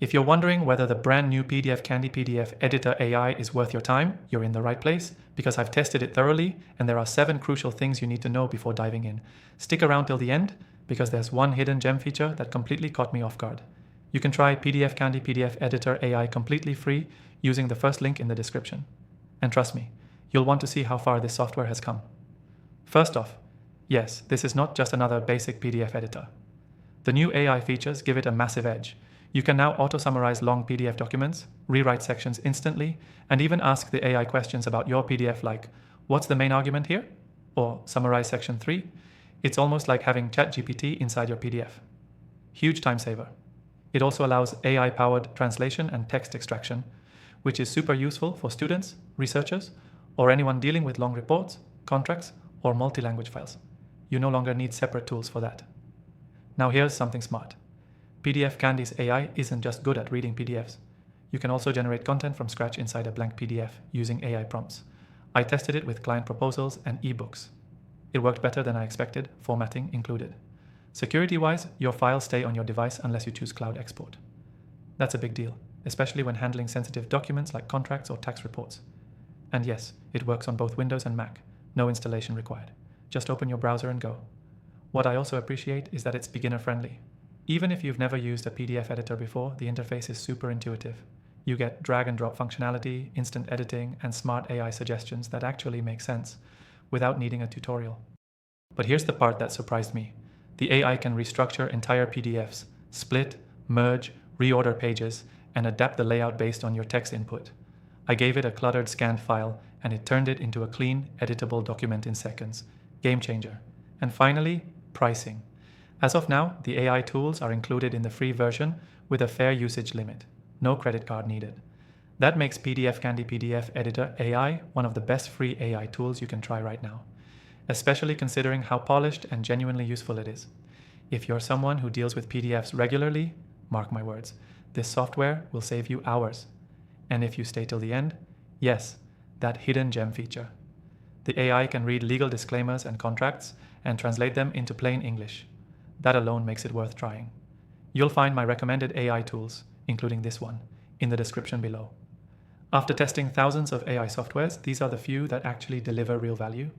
If you're wondering whether the brand new PDFCandy PDF Editor AI is worth your time, you're in the right place because I've tested it thoroughly and there are 7 crucial things you need to know before diving in. Stick around till the end because there's one hidden gem feature that completely caught me off guard. You can try PDFCandy PDF Editor AI completely free using the first link in the description. And trust me, you'll want to see how far this software has come. First off, yes, this is not just another basic PDF editor. The new AI features give it a massive edge. You can now auto-summarize long PDF documents, rewrite sections instantly, and even ask the AI questions about your PDF like, what's the main argument here? Or summarize section 3. It's almost like having ChatGPT inside your PDF. Huge time saver. It also allows AI-powered translation and text extraction, which is super useful for students, researchers, or anyone dealing with long reports, contracts, or multi-language files. You no longer need separate tools for that. Now here's something smart. PDFCandy's AI isn't just good at reading PDFs. You can also generate content from scratch inside a blank PDF using AI prompts. I tested it with client proposals and ebooks. It worked better than I expected, formatting included. Security-wise, your files stay on your device unless you choose cloud export. That's a big deal, especially when handling sensitive documents like contracts or tax reports. And yes, it works on both Windows and Mac. No installation required. Just open your browser and go. What I also appreciate is that it's beginner-friendly. Even if you've never used a PDF editor before, the interface is super intuitive. You get drag and drop functionality, instant editing, and smart AI suggestions that actually make sense without needing a tutorial. But here's the part that surprised me. The AI can restructure entire PDFs, split, merge, reorder pages, and adapt the layout based on your text input. I gave it a cluttered scanned file, and it turned it into a clean, editable document in seconds. Game changer. And finally, pricing. As of now, the AI tools are included in the free version with a fair usage limit. No credit card needed. That makes PDFCandy PDF Editor AI one of the best free AI tools you can try right now, especially considering how polished and genuinely useful it is. If you're someone who deals with PDFs regularly, mark my words, this software will save you hours. And if you stay till the end, yes, that hidden gem feature. The AI can read legal disclaimers and contracts and translate them into plain English. That alone makes it worth trying. You'll find my recommended AI tools, including this one, in the description below. After testing thousands of AI softwares, these are the few that actually deliver real value.